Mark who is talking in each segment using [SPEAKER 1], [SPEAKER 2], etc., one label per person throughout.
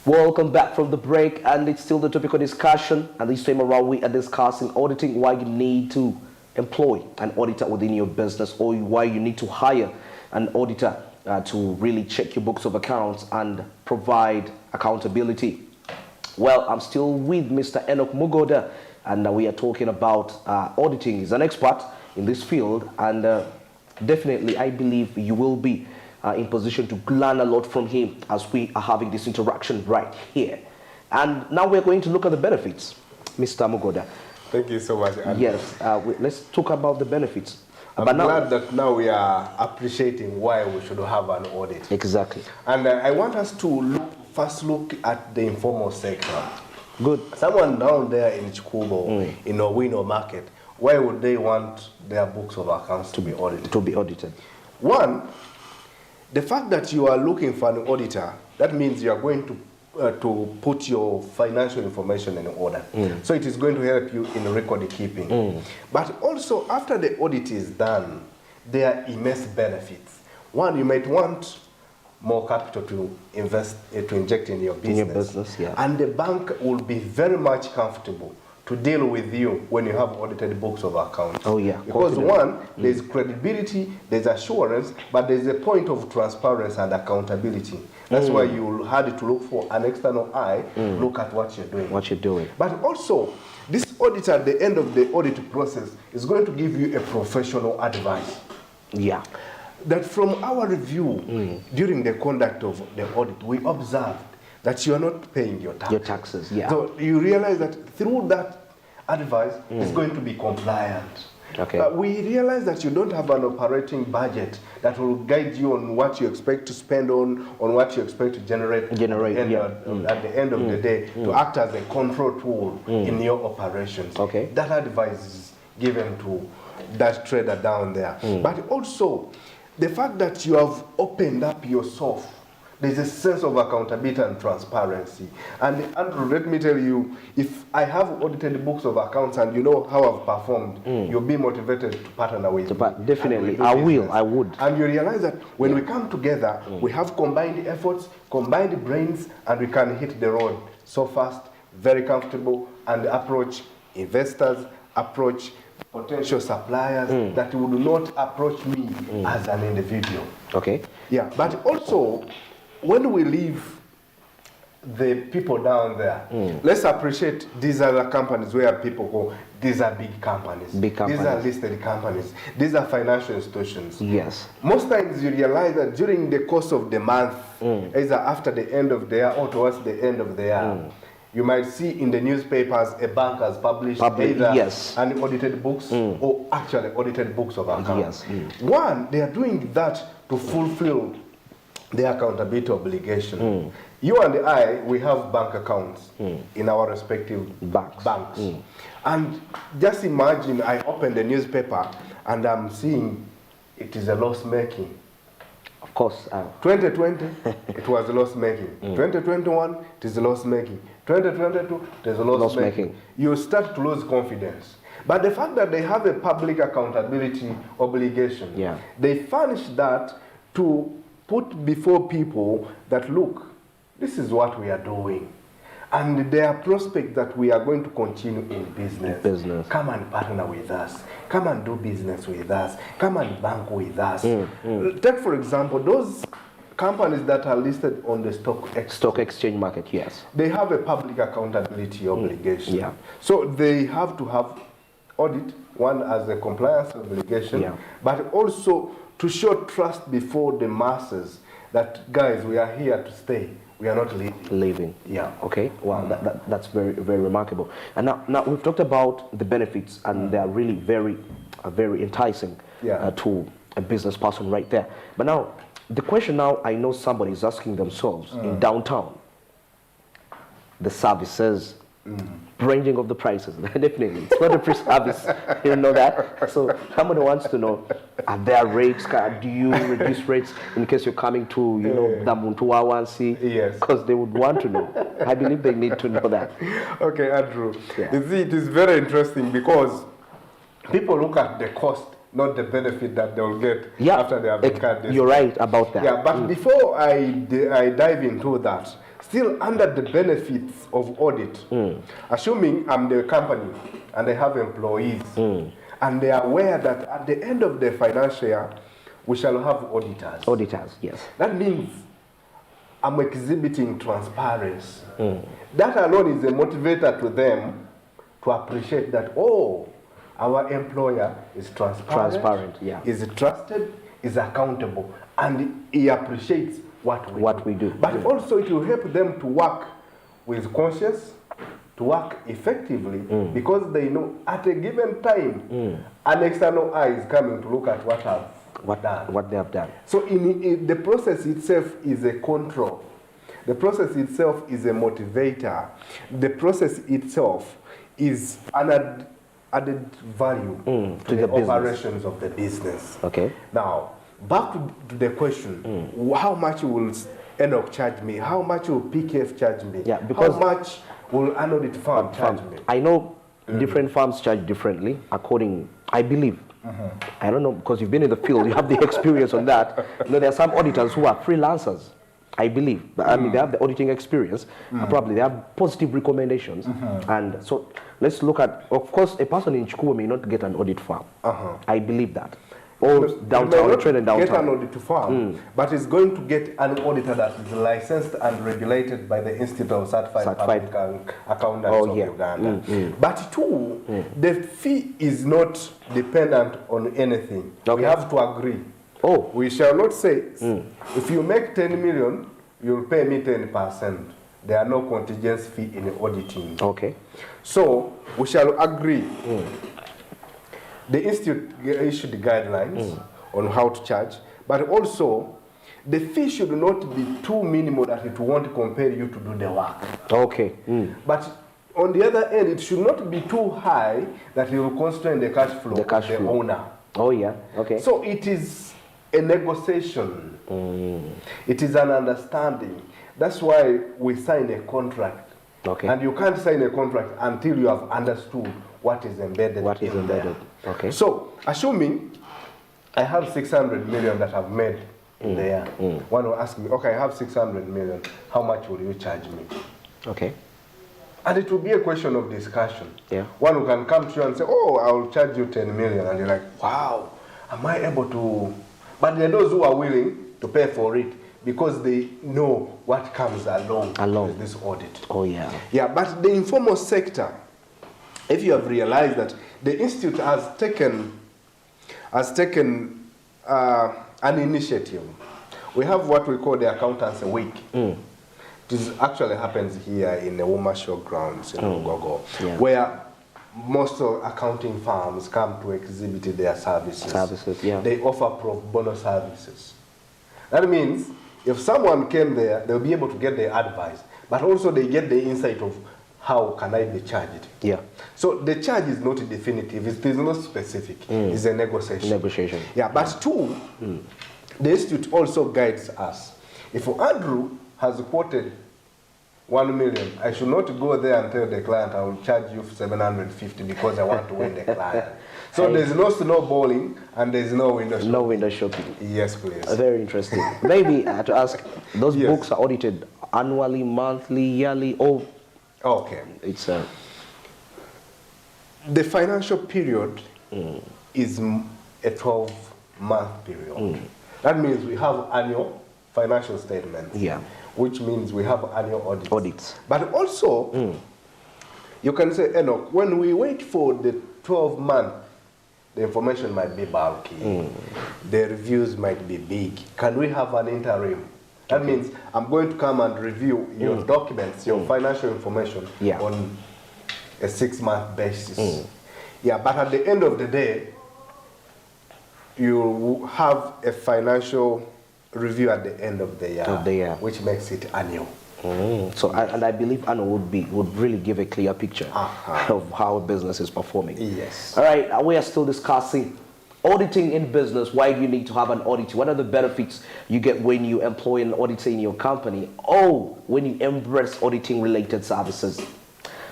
[SPEAKER 1] Welcome back from the break, and it's still the topical discussion. And this time around, we are discussing auditing, why you need to employ an auditor within your business, or why you need to hire an auditor to really check your books of accounts and provide accountability. Well, I'm still with Mr. Enoch Mugoda, and we are talking about auditing. He's an expert in this field, and definitely I believe you will be in position to learn a lot from him as we are having this interaction right here. And now we're going to look at the benefits, Mr. Mugoda.
[SPEAKER 2] Thank you so much, Andrew.
[SPEAKER 1] Yes, let's talk about the benefits.
[SPEAKER 2] I'm glad that now we are appreciating why we should have an audit.
[SPEAKER 1] Exactly.
[SPEAKER 2] And I want us to first look at the informal sector.
[SPEAKER 1] Good.
[SPEAKER 2] Someone down there in Chikubo, in Owino market, why would they want their books of accounts to be audited?
[SPEAKER 1] To be audited.
[SPEAKER 2] One, the fact that you are looking for an auditor, that means you are going to put your financial information in order. So it is going to help you in record keeping. But also, after the audit is done, there are immense benefits. One, you might want more capital to invest, to inject in your business.
[SPEAKER 1] In your business, yeah.
[SPEAKER 2] And the bank will be very much comfortable to deal with you when you have audited books of accounts.
[SPEAKER 1] Oh yeah.
[SPEAKER 2] Because one, there's credibility, there's assurance, but there's a point of transparency and accountability. That's why you had to look for an external eye, look at what you're doing.
[SPEAKER 1] What you're doing.
[SPEAKER 2] But also, this audit at the end of the audit process is going to give you a professional advice.
[SPEAKER 1] Yeah.
[SPEAKER 2] That from our review, during the conduct of the audit, we observed that you are not paying your taxes.
[SPEAKER 1] Your taxes, yeah.
[SPEAKER 2] So you realize that through that advice, it's going to be compliant.
[SPEAKER 1] Okay.
[SPEAKER 2] We realize that you don't have an operating budget that will guide you on what you expect to spend on what you expect to generate at the end of the day, to act as a control tool in your operations.
[SPEAKER 1] Okay.
[SPEAKER 2] That advice is given to that trader down there. But also, the fact that you have opened up yourself, there's a sense of accountability and transparency. And Andrew, let me tell you, if I have audited books of accounts and you know how I've performed, you'll be motivated to partner with me.
[SPEAKER 1] Definitely, I would.
[SPEAKER 2] And you realize that when we come together, we have combined efforts, combined brains, and we can hit the road so fast, very comfortable, and approach investors, approach potential suppliers that would not approach me as an individual.
[SPEAKER 1] Okay.
[SPEAKER 2] Yeah, but also, when we leave the people down there, let's appreciate these other companies where people go, these are big companies.
[SPEAKER 1] Big companies.
[SPEAKER 2] These are listed companies. These are financial institutions.
[SPEAKER 1] Yes.
[SPEAKER 2] Most times you realize that during the course of the month, either after the end of the year or towards the end of the year, you might see in the newspapers a bank has published either unaudited books or actually audited books of accounts.
[SPEAKER 1] Yes.
[SPEAKER 2] One, they are doing that to fulfill their accountability obligation. You and I, we have bank accounts in our respective banks. And just imagine I open the newspaper and I'm seeing it is a loss making.
[SPEAKER 1] Of course.
[SPEAKER 2] 2020, it was a loss making. 2021, it is a loss making. 2022, it is a loss making. You start to lose confidence. But the fact that they have a public accountability obligation, they furnish that to put before people that, look, this is what we are doing. And there are prospects that we are going to continue in business. Come and partner with us. Come and do business with us. Come and bank with us. Take, for example, those companies that are listed on the stock exchange
[SPEAKER 1] market, yes.
[SPEAKER 2] They have a public accountability obligation. So they have to have audit, one as a compliance obligation, but also to show trust before the masses that, guys, we are here to stay. We are not leaving.
[SPEAKER 1] Yeah. Okay. Wow. That's very, very remarkable. And now we've talked about the benefits, and they are really very, very enticing to a business person right there. But now, the question now, I know somebody is asking themselves in downtown, the services, ranging of the prices. Definitely, it's not a free service. You know that. So somebody wants to know: are there rates? Do you reduce rates in case you're coming to, the Muntu?
[SPEAKER 2] Yes.
[SPEAKER 1] Because they would want to know. I believe they need to know that.
[SPEAKER 2] Okay, Andrew. You see, it is very interesting because people look at the cost, not the benefit that they will get after they have incurred this.
[SPEAKER 1] You're right about that.
[SPEAKER 2] Yeah, but before I dive into that, still under the benefits of audit. Assuming I'm the company and I have employees, and they are aware that at the end of the financial year, we shall have auditors.
[SPEAKER 1] Auditors, yes.
[SPEAKER 2] That means I'm exhibiting transparency. That alone is a motivator to them to appreciate that, oh, our employer is transparent,
[SPEAKER 1] yeah.
[SPEAKER 2] is trusted, is accountable, and he appreciates what we do. But also it will help them to work with conscience, to work effectively, because they know at a given time, an external eye is coming to look at what
[SPEAKER 1] they have done.
[SPEAKER 2] So in the process itself is a control. The process itself is a motivator. The process itself is an added value to the operations of the business.
[SPEAKER 1] Okay.
[SPEAKER 2] Now, back to the question, how much will Enoch charge me? How much will PKF charge me?
[SPEAKER 1] Yeah, because
[SPEAKER 2] how much will an audit firm charge me?
[SPEAKER 1] I know different firms charge differently according, I believe. I don't know, because you've been in the field, you have the experience on that. You know, there are some auditors who are freelancers, I believe. I mean, they have the auditing experience. Probably they have positive recommendations. And so let's look at, of course, a person in Chukwu may not get an audit firm. I believe that. Or downtown, trade and downtown.
[SPEAKER 2] Get an audit firm, but it's going to get an auditor that is licensed and regulated by the Institute of Certified Public Accountants of Uganda. But two, the fee is not dependent on anything. We have to agree. We shall not say, if you make 10 million, you'll pay me 10%. There are no contingency fee in auditing.
[SPEAKER 1] Okay.
[SPEAKER 2] So we shall agree. The institute issued guidelines on how to charge, but also the fee should not be too minimal that it won't compel you to do the work.
[SPEAKER 1] Okay.
[SPEAKER 2] But on the other end, it should not be too high that it will constrain the cash flow of the owner.
[SPEAKER 1] Oh yeah, okay.
[SPEAKER 2] So it is a negotiation. It is an understanding. That's why we sign a contract.
[SPEAKER 1] Okay.
[SPEAKER 2] And you can't sign a contract until you have understood what is embedded in there.
[SPEAKER 1] Okay.
[SPEAKER 2] So, assuming I have 600 million that I've made in the year, one will ask me, okay, I have 600 million, how much will you charge me?
[SPEAKER 1] Okay.
[SPEAKER 2] And it will be a question of discussion.
[SPEAKER 1] Yeah.
[SPEAKER 2] One who can come to you and say, oh, I will charge you 10 million. And you're like, wow, am I able to? But there are those who are willing to pay for it because they know what comes along with this audit.
[SPEAKER 1] Oh, yeah.
[SPEAKER 2] Yeah, but the informal sector, if you have realized that the institute has taken an initiative. We have what we call the Accountants Week. This actually happens here in the Woma Showgrounds in Gogo, where most of accounting firms come to exhibit their services. They offer pro bono services. That means if someone came there, they'll be able to get their advice, but also they get the insight of how can I be charged. Yeah. So the charge is not definitive. It is not specific. It's a negotiation. Yeah. But two, the institute also guides us. If Andrew has quoted 1 million, I should not go there and tell the client I will charge you 750 because I want to win the client. So there's no snowballing and there's no window shopping. No window shopping. Yes, please.
[SPEAKER 1] Very interesting. Maybe to ask, those books are audited annually, monthly, yearly, or?
[SPEAKER 2] Okay.
[SPEAKER 1] It's
[SPEAKER 2] the financial period is a 12-month period. That means we have annual financial statements. Yeah. Which means we have annual audits. But also, you can say, Enoch, when we wait for the 12-month, the information might be bulky. The reviews might be big. Can we have an interim? That means I'm going to come and review your documents, your financial information on a 6-month basis. Yeah, but at the end of the day, you have a financial review at the end of the year, which makes it annual.
[SPEAKER 1] So, and I believe annual would really give a clear picture of how a business is performing. Yes. All right, we are still discussing auditing in business. Why do you need to have an auditor? What are the benefits you get when you employ an auditor in your company? Or when you embrace auditing related services?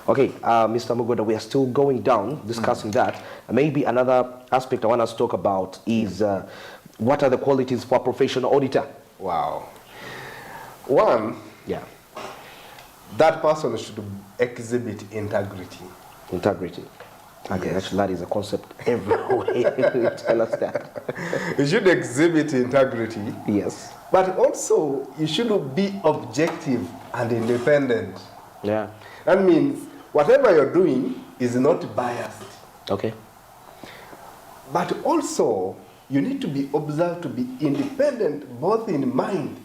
[SPEAKER 1] Okay, Mr. Mugoda, we are still going down, discussing that. Maybe another aspect I want us to talk about is what are the qualities for a professional auditor?
[SPEAKER 2] Wow. One, that person should exhibit integrity.
[SPEAKER 1] Integrity. Okay,
[SPEAKER 2] Yes.
[SPEAKER 1] actually, that is a concept everywhere. Tell us that.
[SPEAKER 2] You should exhibit integrity,
[SPEAKER 1] Yes.
[SPEAKER 2] but also you should be objective and independent.
[SPEAKER 1] Yeah.
[SPEAKER 2] That means whatever you're doing is not biased.
[SPEAKER 1] Okay.
[SPEAKER 2] But also, you need to be observed to be independent both in mind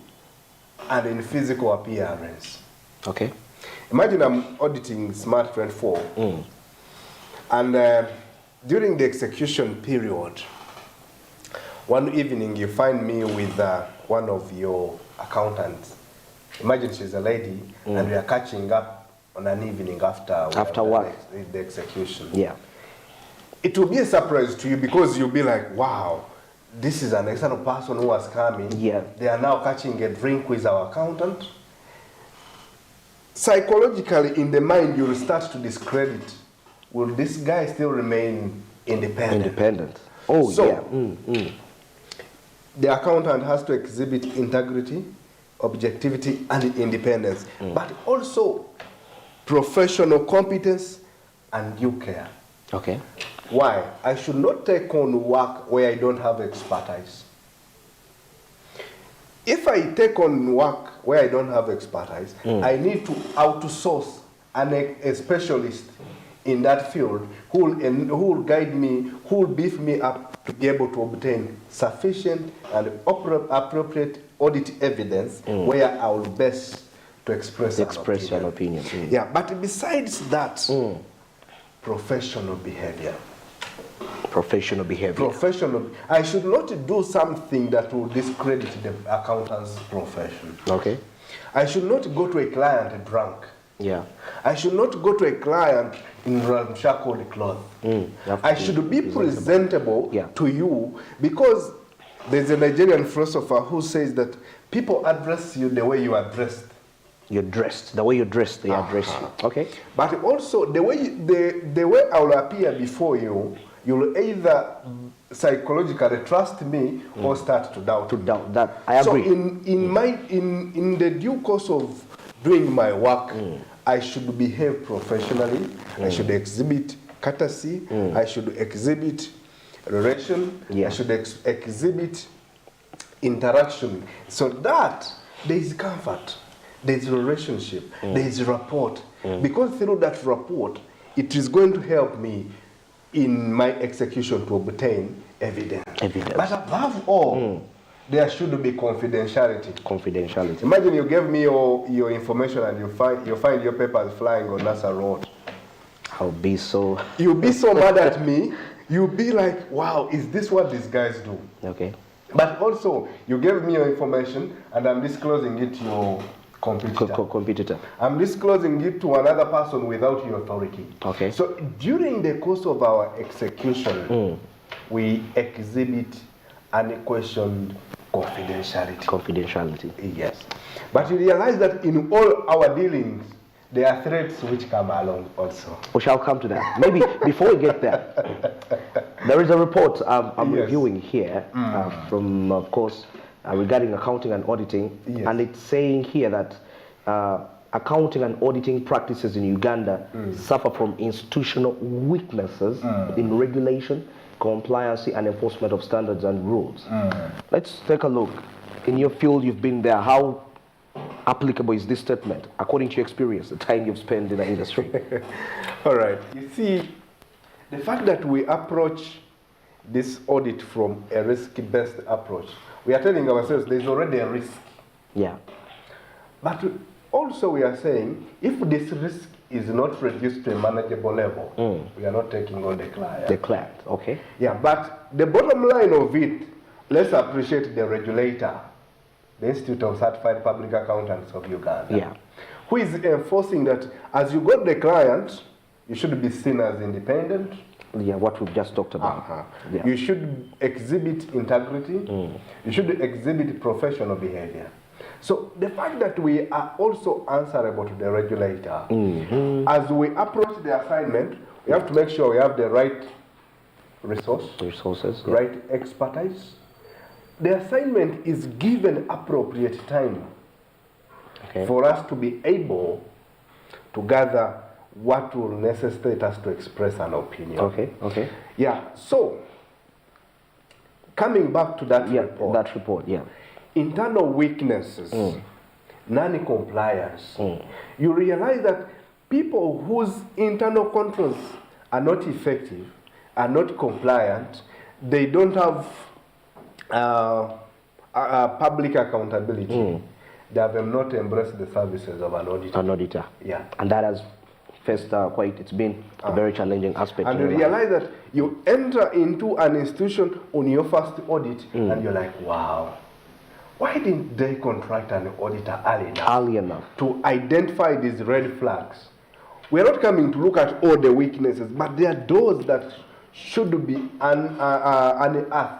[SPEAKER 2] and in physical appearance.
[SPEAKER 1] Okay.
[SPEAKER 2] Imagine I'm auditing Smart 24, and during the execution period, one evening you find me with one of your accountants. Imagine she's a lady, and we are catching up on an evening after
[SPEAKER 1] work.
[SPEAKER 2] the execution.
[SPEAKER 1] Yeah.
[SPEAKER 2] It will be a surprise to you because you'll be like, wow, this is an external person who has come in.
[SPEAKER 1] Yeah.
[SPEAKER 2] They are now catching a drink with our accountant. Psychologically, in the mind, you'll start to discredit. Will this guy still remain independent?
[SPEAKER 1] Independent. Oh,
[SPEAKER 2] So,
[SPEAKER 1] yeah.
[SPEAKER 2] The accountant has to exhibit integrity, objectivity, and independence, but also professional competence and due care.
[SPEAKER 1] Okay.
[SPEAKER 2] Why? I should not take on work where I don't have expertise. If I take on work where I don't have expertise, I need to outsource a specialist in that field who will guide me, who will beef me up to be able to obtain sufficient and appropriate audit evidence where I will best to express
[SPEAKER 1] An opinion.
[SPEAKER 2] Yeah, but besides that, professional behavior.
[SPEAKER 1] Professional behavior.
[SPEAKER 2] Professional. I should not do something that will discredit the accountant's profession.
[SPEAKER 1] Okay.
[SPEAKER 2] I should not go to a client drunk.
[SPEAKER 1] Yeah.
[SPEAKER 2] I should not go to a client in ramshackle cloth. I should be presentable to you, because there's a Nigerian philosopher who says that people address you the way you are dressed.
[SPEAKER 1] You're dressed. The way you're dressed, they address you. Okay.
[SPEAKER 2] But also the way the way I will appear before you, you'll either psychologically trust me or start to doubt.
[SPEAKER 1] To doubt that. I agree.
[SPEAKER 2] So in the due course of doing my work, I should behave professionally. I should exhibit courtesy. I should exhibit relation. I should exhibit interaction, so that there is comfort, there is relationship, there is rapport. Because through that rapport, it is going to help me in my execution to obtain evidence. But above all, there should be confidentiality.
[SPEAKER 1] Confidentiality.
[SPEAKER 2] Imagine you gave me your information and you find your papers flying on NASA road.
[SPEAKER 1] I'll be so...
[SPEAKER 2] You'll be so mad at me. You'll be like, wow, is this what these guys do?
[SPEAKER 1] Okay.
[SPEAKER 2] But also, you gave me your information and I'm disclosing it to your competitor. I'm disclosing it to another person without your authority.
[SPEAKER 1] Okay.
[SPEAKER 2] So during the course of our execution, we exhibit unquestioned confidentiality.
[SPEAKER 1] Confidentiality.
[SPEAKER 2] Yes. But you realize that in all our dealings, there are threats which come along also.
[SPEAKER 1] We shall come to that. Maybe before we get there, there is a report I'm reviewing here from, of course, regarding accounting and auditing, and it's saying here that accounting and auditing practices in Uganda suffer from institutional weaknesses in regulation, compliance, and enforcement of standards and rules. Let's take a look. In your field, you've been there. How applicable is this statement according to your experience, the time you've spent in the industry?
[SPEAKER 2] All right. You see, the fact that we approach this audit from a risk-based approach, we are telling ourselves there's already a risk.
[SPEAKER 1] Yeah.
[SPEAKER 2] But also we are saying if this risk is not reduced to a manageable level, we are not taking on the client.
[SPEAKER 1] The client, okay.
[SPEAKER 2] Yeah, but the bottom line of it, let's appreciate the regulator, the Institute of Certified Public Accountants of Uganda, who is enforcing that as you got the client, you should be seen as independent.
[SPEAKER 1] Yeah, what we've just talked about.
[SPEAKER 2] You should exhibit integrity. You should exhibit professional behavior. So the fact that we are also answerable to the regulator, as we approach the assignment, we have to make sure we have the right resources, right expertise. The assignment is given appropriate time for us to be able to gather what will necessitate us to express an opinion.
[SPEAKER 1] Okay.
[SPEAKER 2] Yeah, so coming back to that report. Internal weaknesses, non-compliance. You realize that people whose internal controls are not effective, are not compliant, they don't have public accountability. They have not embraced the services of an auditor.
[SPEAKER 1] An auditor.
[SPEAKER 2] Yeah.
[SPEAKER 1] And that has faced it's been a very challenging aspect.
[SPEAKER 2] And you realize that you enter into an institution on your first audit and you're like, wow, why didn't they contract an auditor early enough to identify these red flags? We're not coming to look at all the weaknesses, but there are those that should be unearthed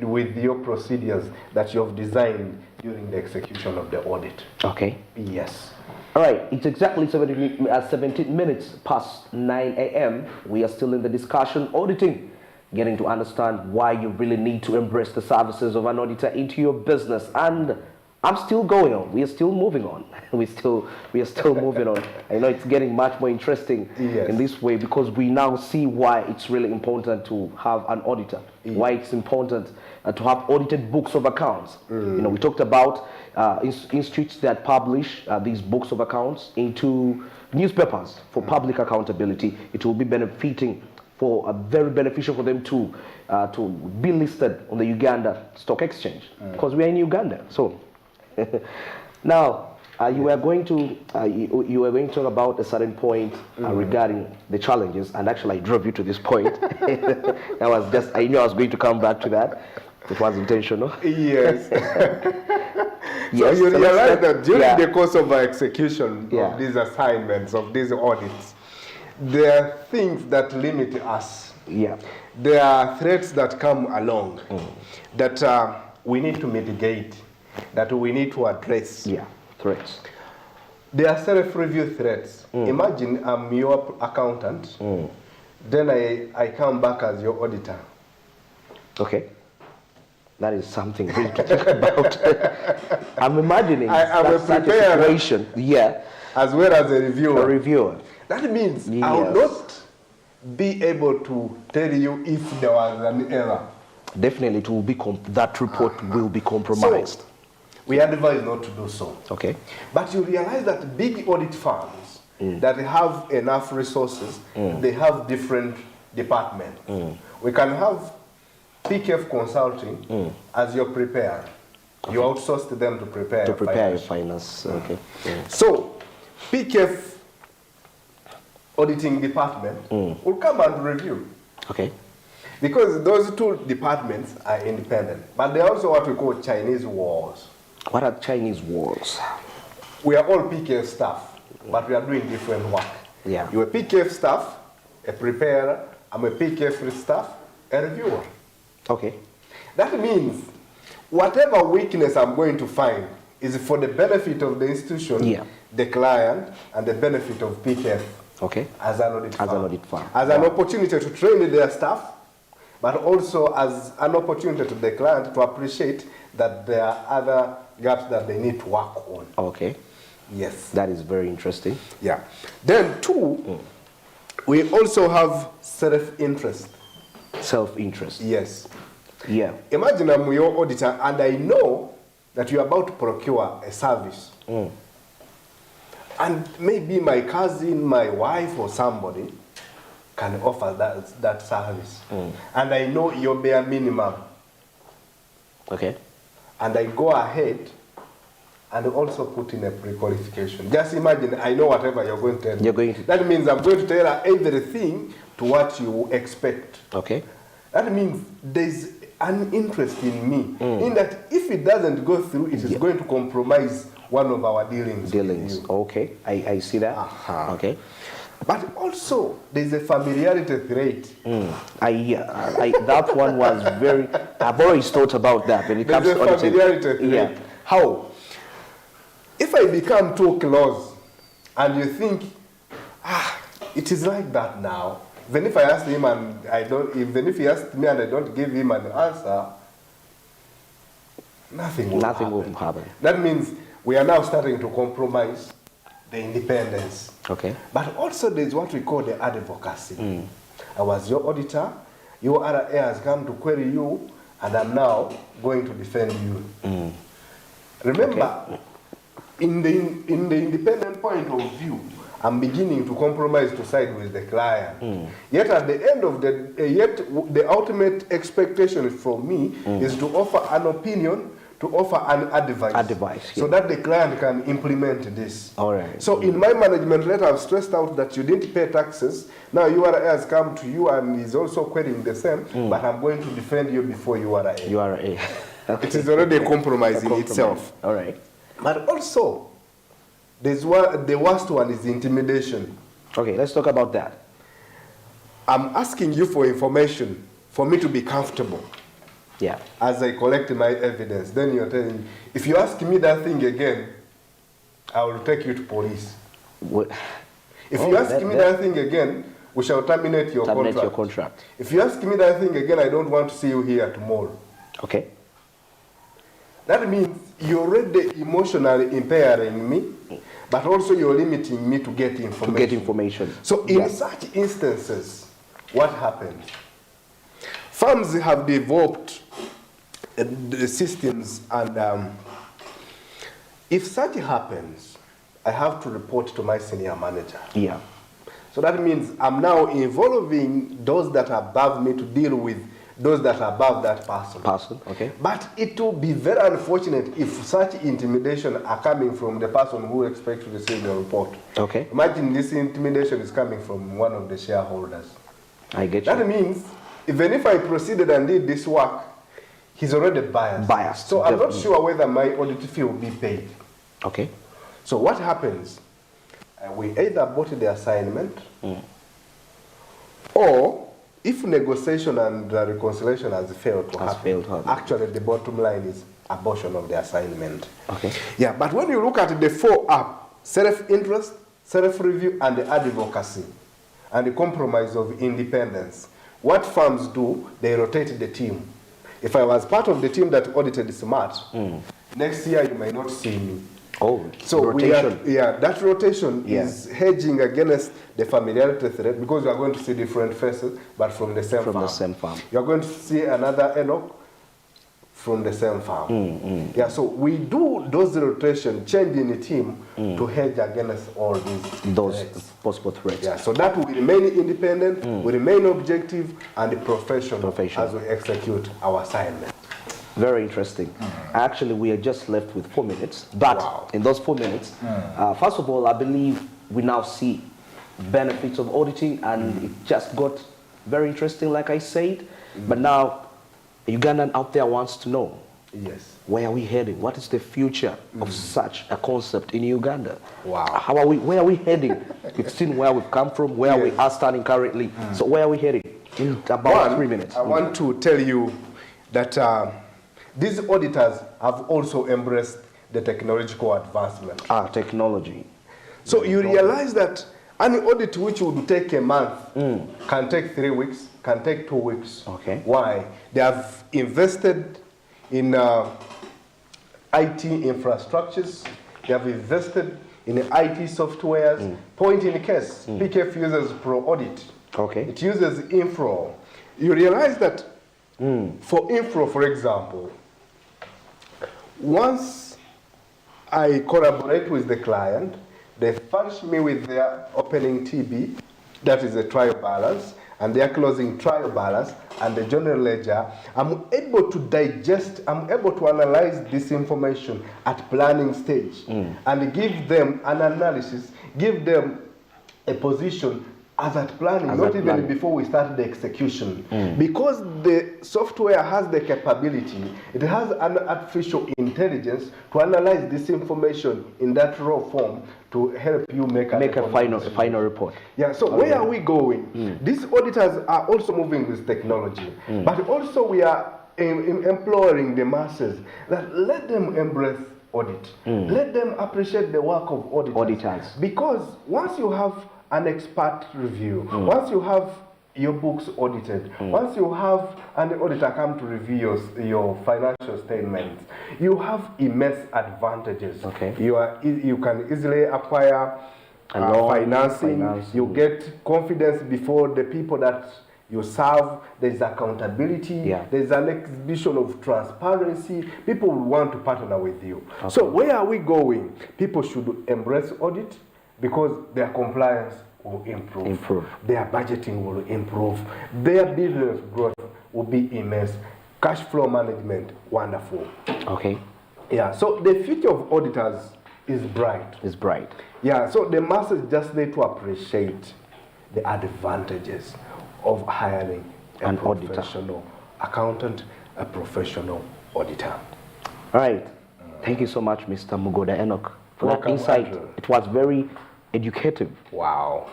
[SPEAKER 2] with your procedures that you have designed during the execution of the audit.
[SPEAKER 1] Okay.
[SPEAKER 2] Yes.
[SPEAKER 1] All right, it's exactly 17 minutes past 9 a.m. We are still in the discussion, auditing, getting to understand why you really need to embrace the services of an auditor into your business. And I'm still going on. We are still moving on. We are still moving on. I know it's getting much more interesting in this way because we now see why it's really important to have an auditor. Why it's important to have audited books of accounts. You know, we talked about institutes that publish these books of accounts into newspapers for public accountability. It will be benefiting very beneficial for them to be listed on the Uganda Stock Exchange because we are in Uganda. So now you were going to talk about a certain point regarding the challenges, and actually I drove you to this point. I knew I was going to come back to that. It was intentional. Yes.
[SPEAKER 2] So you realize that during the course of our execution of these assignments, of these audits, there are things that limit us. Yeah. There are threats that come along that we need to mitigate, that we need to address.
[SPEAKER 1] Yeah, threats.
[SPEAKER 2] There are self-review threats. Imagine I'm your accountant, then I come back as your auditor.
[SPEAKER 1] Okay. That is something really to think about. I'm imagining
[SPEAKER 2] I'm a preparer,
[SPEAKER 1] situation. Yeah.
[SPEAKER 2] As well as a reviewer.
[SPEAKER 1] A reviewer.
[SPEAKER 2] That means I will not be able to tell you if there was an error.
[SPEAKER 1] Definitely, it will be that report will be compromised.
[SPEAKER 2] So, we advise not to do so.
[SPEAKER 1] Okay.
[SPEAKER 2] But you realize that big audit firms that have enough resources, they have different departments. We can have PKF Consulting as your preparer. Okay. You outsource to them to prepare
[SPEAKER 1] your finance. Okay.
[SPEAKER 2] So, PKF auditing department will come and review.
[SPEAKER 1] Okay.
[SPEAKER 2] Because those two departments are independent, but they are also what we call Chinese walls.
[SPEAKER 1] What are Chinese walls?
[SPEAKER 2] We are all PKF staff, but we are doing different work.
[SPEAKER 1] Yeah.
[SPEAKER 2] You're a PKF staff, a preparer, I'm a PKF staff, a reviewer.
[SPEAKER 1] Okay.
[SPEAKER 2] That means whatever weakness I'm going to find is for the benefit of the institution, the client, and the benefit of PKF.
[SPEAKER 1] Okay.
[SPEAKER 2] As an audit firm.
[SPEAKER 1] As
[SPEAKER 2] an opportunity to train their staff, but also as an opportunity to the client to appreciate that there are other gaps that they need to work on.
[SPEAKER 1] Okay.
[SPEAKER 2] Yes.
[SPEAKER 1] That is very interesting.
[SPEAKER 2] Yeah. Then two, we also have self-interest.
[SPEAKER 1] Self-interest.
[SPEAKER 2] Yes.
[SPEAKER 1] Yeah.
[SPEAKER 2] Imagine I'm your auditor and I know that you're about to procure a service. And maybe my cousin, my wife, or somebody can offer that service. And I know your bare minimum.
[SPEAKER 1] Okay.
[SPEAKER 2] And I go ahead and also put in a pre-qualification. Just imagine, I know whatever you're going to tell me.
[SPEAKER 1] You're going to.
[SPEAKER 2] That means I'm going to tailor everything to what you expect.
[SPEAKER 1] Okay.
[SPEAKER 2] That means there's an interest in me, in that if it doesn't go through, it is going to compromise one of our dealings.
[SPEAKER 1] Okay, I see that. Okay.
[SPEAKER 2] But also, there's a familiarity threat.
[SPEAKER 1] That one was very, I've always thought about that when it comes to
[SPEAKER 2] auditing. There's a familiarity threat.
[SPEAKER 1] Yeah.
[SPEAKER 2] How? If I become too close and you think, it is like that now, even if I ask him and I don't, even if he asks me and I don't give him an answer, nothing will happen.
[SPEAKER 1] That means
[SPEAKER 2] we are now starting to compromise the independence.
[SPEAKER 1] Okay.
[SPEAKER 2] But also there's what we call the advocacy. I was your auditor, your RA has come to query you, and I'm now going to defend you. Remember, in the independent point of view, I'm beginning to compromise to side with the client. Yet at the end of the ultimate expectation from me is to offer an opinion, to offer an advice, so that the client can implement this.
[SPEAKER 1] All right.
[SPEAKER 2] So in my management letter, I've stressed out that you didn't pay taxes. Now URA has come to you and is also querying the same, but I'm going to defend you before URA.
[SPEAKER 1] URA. Okay.
[SPEAKER 2] It is already a compromise in itself.
[SPEAKER 1] All right.
[SPEAKER 2] But also, the worst one is intimidation.
[SPEAKER 1] Okay, let's talk about that.
[SPEAKER 2] I'm asking you for information for me to be comfortable.
[SPEAKER 1] Yeah.
[SPEAKER 2] As I collect my evidence, then you're telling me, if you ask me that thing again, I will take you to police. If you ask me that thing again, we shall terminate your contract. If you ask me that thing again, I don't want to see you here tomorrow.
[SPEAKER 1] Okay.
[SPEAKER 2] That means you're already emotionally impairing me, but also you're limiting me to get information. So in such instances, what happens? Firms have developed the systems, and if such happens, I have to report to my senior manager.
[SPEAKER 1] Yeah.
[SPEAKER 2] So that means I'm now involving those that are above me to deal with those that are above that person.
[SPEAKER 1] Okay.
[SPEAKER 2] But it will be very unfortunate if such intimidation are coming from the person who expects to receive the report.
[SPEAKER 1] Okay.
[SPEAKER 2] Imagine this intimidation is coming from one of the shareholders.
[SPEAKER 1] I get you.
[SPEAKER 2] That means, even if I proceeded and did this work, he's already biased. So I'm not sure whether my audit fee will be paid.
[SPEAKER 1] Okay.
[SPEAKER 2] So what happens? We either abort the assignment, or if negotiation and reconciliation has failed to happen, actually the bottom line is abortion of the assignment.
[SPEAKER 1] Okay.
[SPEAKER 2] Yeah, but when you look at the 4 self-interest, self-review, and the advocacy, and the compromise of independence, what firms do, they rotate the team. If I was part of the team that audited SMART, next year you may not see me.
[SPEAKER 1] Oh,
[SPEAKER 2] so
[SPEAKER 1] rotation.
[SPEAKER 2] That rotation is hedging against the familiarity threat, because you are going to see different faces, but from the same farm. You are going to see another Enoch from the same farm. Yeah, so we do those rotation, changing the team to hedge against all those
[SPEAKER 1] possible threats.
[SPEAKER 2] Yeah, so that we remain independent, we remain objective and professional as we execute our assignment.
[SPEAKER 1] Very interesting. Actually, we are just left with 4 minutes. But in those 4 minutes, first of all, I believe we now see benefits of auditing, and it just got very interesting, like I said. But now, a Ugandan out there wants to know, where are we heading? What is the future of such a concept in Uganda? How are we? Where are we heading? We've seen where we've come from, where we are standing currently. So where are we heading? In about 3 minutes.
[SPEAKER 2] I want to tell you that these auditors have also embraced the technological advancement.
[SPEAKER 1] Technology.
[SPEAKER 2] So you realize that an audit which would take a month can take 3 weeks, can take 2 weeks.
[SPEAKER 1] Okay.
[SPEAKER 2] Why? They have invested in IT infrastructures. They have invested in IT softwares. Point in case, PKF uses Pro Audit.
[SPEAKER 1] Okay.
[SPEAKER 2] It uses Info. You realize that for Info, for example, once I collaborate with the client, they furnish me with their opening TB, that is a trial balance, and their closing trial balance, and the general ledger. I'm able to digest, I'm able to analyze this information at planning stage and give them an analysis, give them a position as at planning, not even before we start the execution. Because the software has the capability, it has an artificial intelligence to analyze this information in that raw form to help you make a final report. Yeah, so where are we going? These auditors are also moving with technology, but also we are imploring the masses that let them embrace audit. Let them appreciate the work of auditors. Because once you have an expert review, once you have your books audited. Once you have an auditor come to review your financial statements, you have immense advantages.
[SPEAKER 1] Okay.
[SPEAKER 2] You can easily acquire financing. You get confidence before the people that you serve. There's accountability. There's an exhibition of transparency. People will want to partner with you. So where are we going? People should embrace audit because their compliance will improve. Their budgeting will improve. Their business growth will be immense. Cash flow management, wonderful.
[SPEAKER 1] Okay.
[SPEAKER 2] Yeah, so the future of auditors is bright.
[SPEAKER 1] It's bright.
[SPEAKER 2] Yeah, so the masses just need to appreciate the advantages of hiring
[SPEAKER 1] an
[SPEAKER 2] professional accountant, a professional auditor.
[SPEAKER 1] All right. Thank you so much, Mr. Mugoda Enoch, for
[SPEAKER 2] Welcome,
[SPEAKER 1] that insight.
[SPEAKER 2] Andrew.
[SPEAKER 1] It was very educative.
[SPEAKER 2] Wow.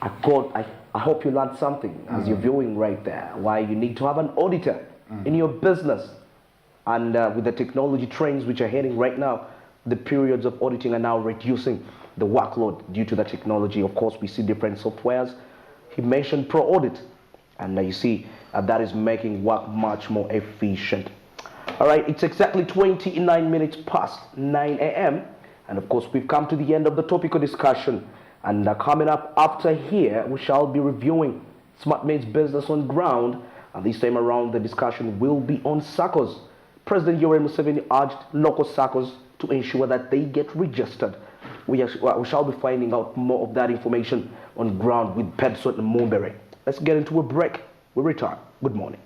[SPEAKER 1] I hope you learned something as you're viewing right there, why you need to have an auditor in your business. And with the technology trends which are heading right now, the periods of auditing are now reducing the workload due to the technology. Of course, we see different softwares. He mentioned Pro Audit, and you see that is making work much more efficient. All right, it's exactly 29 minutes past 9 a.m. And of course, we've come to the end of the topical discussion. And coming up after here, we shall be reviewing SmartMaid's business on ground. And this time around, the discussion will be on SACCOs. President Yoweri Museveni urged local SACCOs to ensure that they get registered. We shall be finding out more of that information on ground with Pedson and Moonberry. Let's get into a break. We return. Good morning.